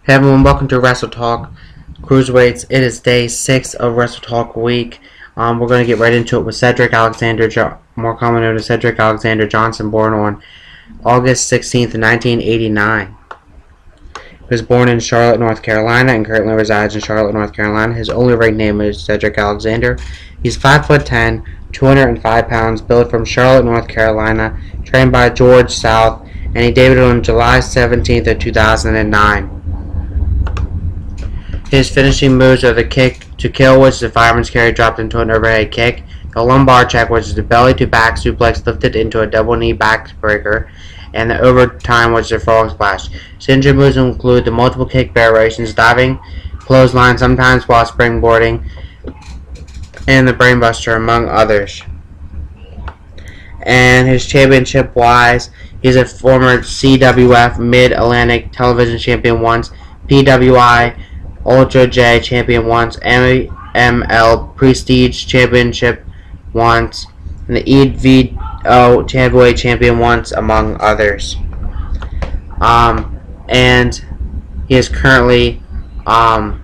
Hey everyone, welcome to WrestleTalk Cruiserweights. It is day 6 of WrestleTalk week. We're going to get right into it with Cedric more commonly known as Cedric Alexander Johnson, born on August 16th, 1989. He was born in Charlotte, North Carolina, and currently resides in Charlotte, North Carolina. His only ring name is Cedric Alexander. He's 5'10", 205 pounds, built from Charlotte, North Carolina, trained by George South, and he debuted on July 17th of 2009. His finishing moves are the kick to kill, which is a fireman's carry dropped into an overhead kick, the lumbar check, which is the belly to back suplex lifted into a double knee backbreaker, and the overtime, which is a frog splash. Signature moves include the multiple kick variations, diving, clothesline, sometimes while springboarding, and the brainbuster, among others. And his championship-wise, he's a former CWF Mid-Atlantic Television Champion once, PWI Ultra J Champion once, ML Prestige Championship once, and the EVO Heavyweight Champion once, among others. And he is currently signed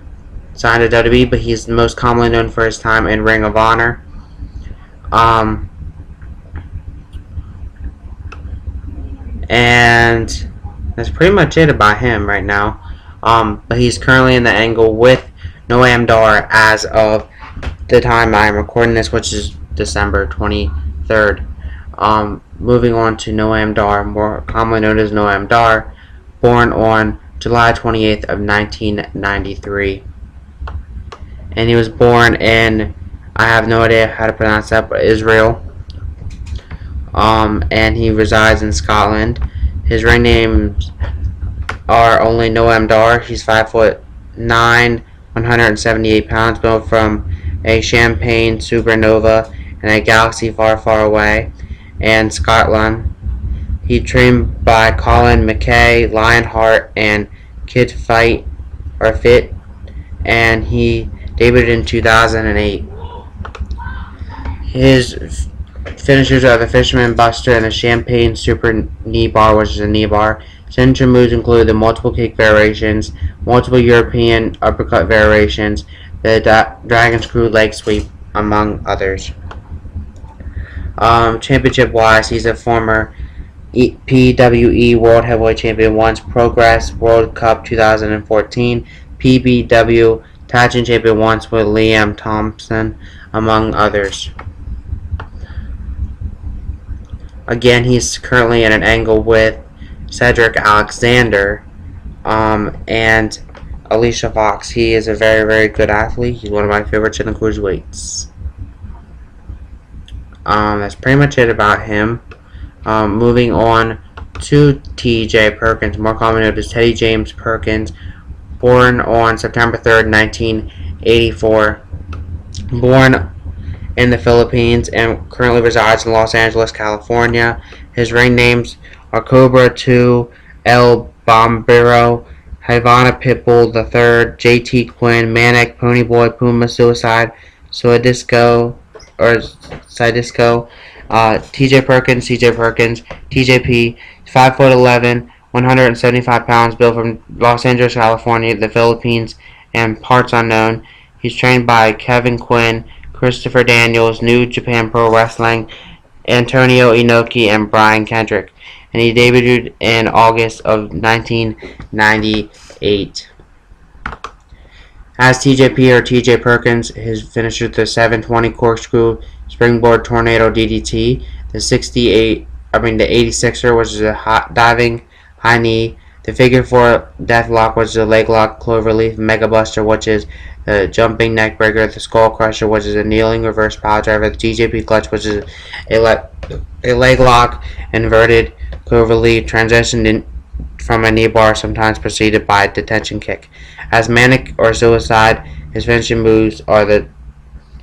to WWE, but he's most commonly known for his time in Ring of Honor. And that's pretty much it about him right now. But he's currently in the angle with Noam Dar as of the time I'm recording this, which is December 23rd. Moving on to Noam Dar, more commonly known as Noam Dar, born on July 28th of 1993. And he was born in, I have no idea how to pronounce that, but Israel. And he resides in Scotland. His ring names are only Noam Dar. He's 5'9", 178 pounds, built from a champagne supernova in a galaxy far, far away, and Scotland. He trained by Colin McKay, Lionheart, and Kid Fit, and he debuted in 2008. His finishers are the Fisherman Buster and the Champagne Super Knee Bar, which is a knee bar. Signature moves include the multiple kick variations, multiple European uppercut variations, the Dragon Screw leg sweep, among others. Championship-wise, he's a former PWE World Heavyweight Champion once, Progress World Cup 2014, PBW Tag Team Champion once with Liam Thompson, among others. Again, he's currently in an angle with Cedric Alexander and Alicia Fox. He is a very, very good athlete. He's one of my favorites in the cruiserweights. That's pretty much it about him. Moving on to TJ Perkins, more commonly known as Teddy James Perkins, born on September 3rd, 1984. Born in the Philippines and currently resides in Los Angeles, California. His ring names are Cobra 2, El Bombero, Havana Pitbull III, JT Quinn, Manic, Ponyboy, Puma Suicide, Sidisco, TJ Perkins, CJ Perkins, TJP, 5'11", 175 pounds, built from Los Angeles, California, the Philippines, and parts unknown. He's trained by Kevin Quinn, Christopher Daniels, New Japan Pro Wrestling, Antonio Inoki, and Brian Kendrick. And he debuted in August of 1998. As TJP or TJ Perkins, his finisher the 720 corkscrew springboard tornado DDT, the 86er, which is a hot diving high knee, the figure 4 deathlock, which is a leg lock cloverleaf, mega buster, which is the jumping neck breaker, the skull crusher, which is a kneeling reverse power driver, the TJP clutch, which is a leg lock inverted cloverleaf transitioned in from a knee bar, sometimes preceded by a detention kick. As Manic or Suicide, his finishing moves are the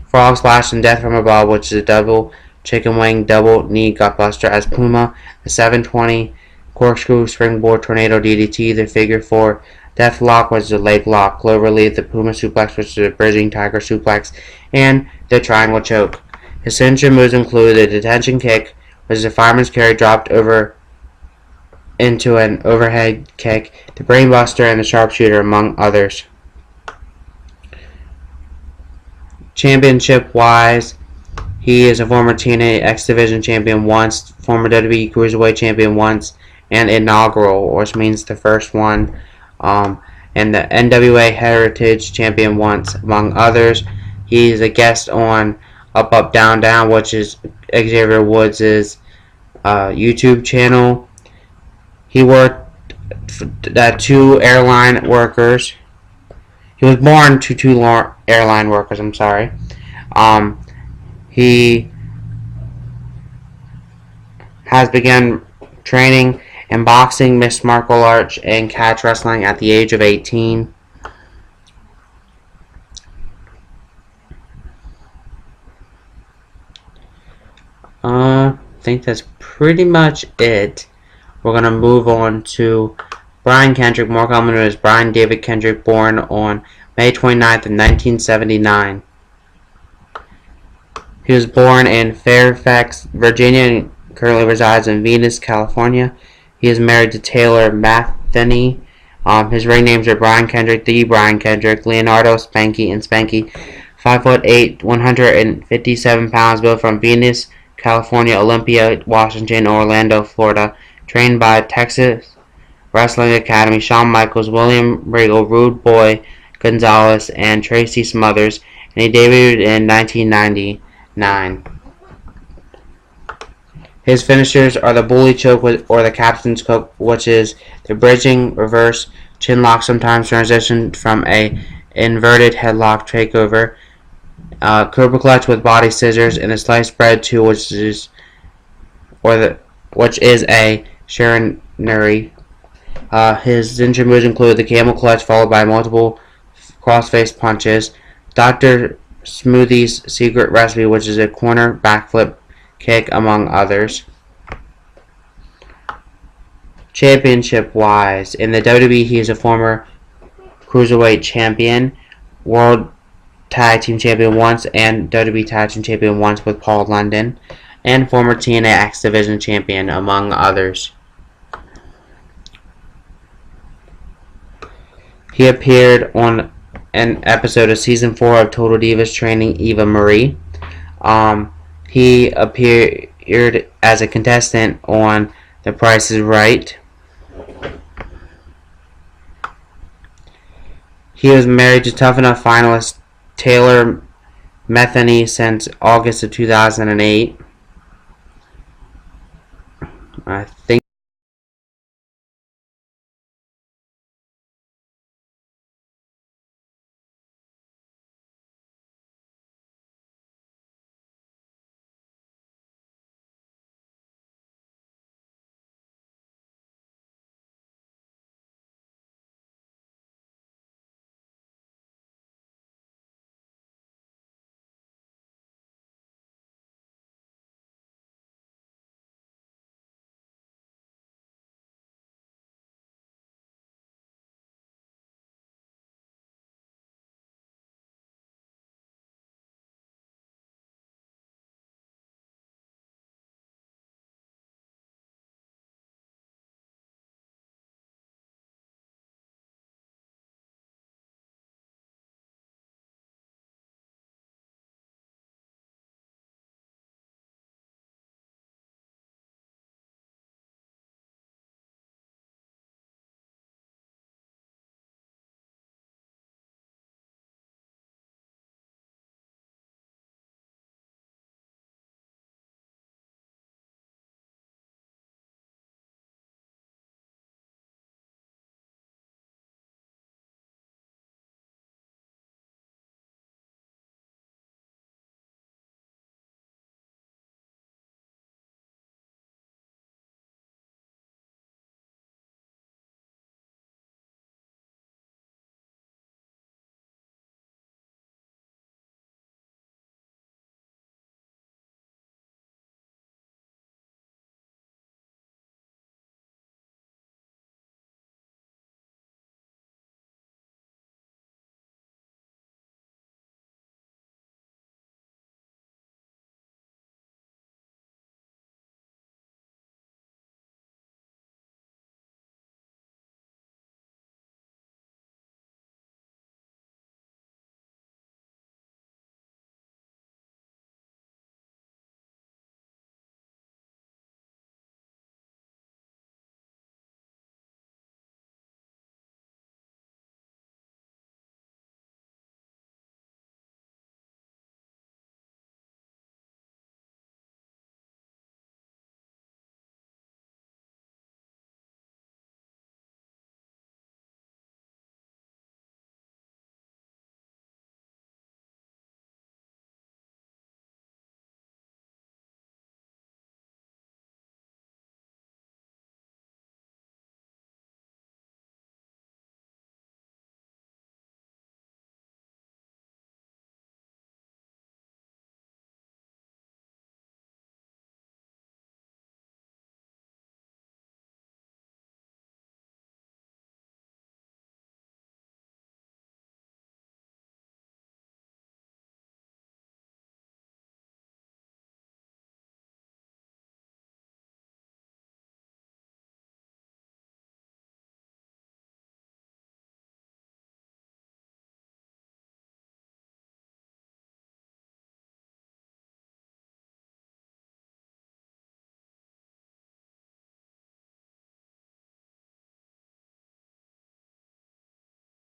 frog splash and death from above, which is a double chicken wing, double knee gutbuster. As Puma, the 720 corkscrew springboard tornado DDT, the figure 4 death lock, which is a leg lock cloverleaf, the Puma suplex, which is a bridging tiger suplex, and the triangle choke. His signature moves include the detention kick, which is a fireman's carry dropped over into an overhead kick, the brainbuster, and the sharpshooter, among others. Championship-wise, he is a former TNA X Division champion once, former WWE Cruiserweight champion once, and inaugural, which means the first one, and the NWA Heritage champion once, among others. He's a guest on Up Up Down Down, which is Xavier Woods' YouTube channel. He worked at 2 airline workers. He was born to 2 airline workers, I'm sorry. He has begun training in boxing, mixed martial arts, and catch wrestling at the age of 18. I think that's pretty much it. We're going to move on to Brian Kendrick, more commonly known as Brian David Kendrick, born on May 29th of 1979. He was born in Fairfax, Virginia, and currently resides in Venus, California. He is married to Taylor Matheny. His ring names are Brian Kendrick, the Brian Kendrick, Leonardo, Spanky, and Spanky. 5'8", 157 pounds, built from Venus, California, Olympia, Washington, Orlando, Florida. Trained by Texas Wrestling Academy, Shawn Michaels, William Regal, Rude Boy Gonzalez, and Tracy Smothers, and he debuted in 1999. His finishers are the bully choke or the captain's choke, which is the bridging reverse chin lock, sometimes transitioned from a inverted headlock takeover, Cobra clutch with body scissors, and the sliced bread too, which is a Sharonary. His signature moves include the camel clutch followed by multiple cross-face punches, Dr. Smoothie's secret recipe, which is a corner backflip kick, among others. Championship-wise, in the WWE, he is a former Cruiserweight champion, World Tag Team champion once, and WWE Tag Team champion once with Paul London, and former TNA X Division champion, among others. He appeared on an episode of Season 4 of Total Divas training Eva Marie. He appeared as a contestant on The Price is Right. He was married to Tough Enough finalist Taylor Matheny since August of 2008. I think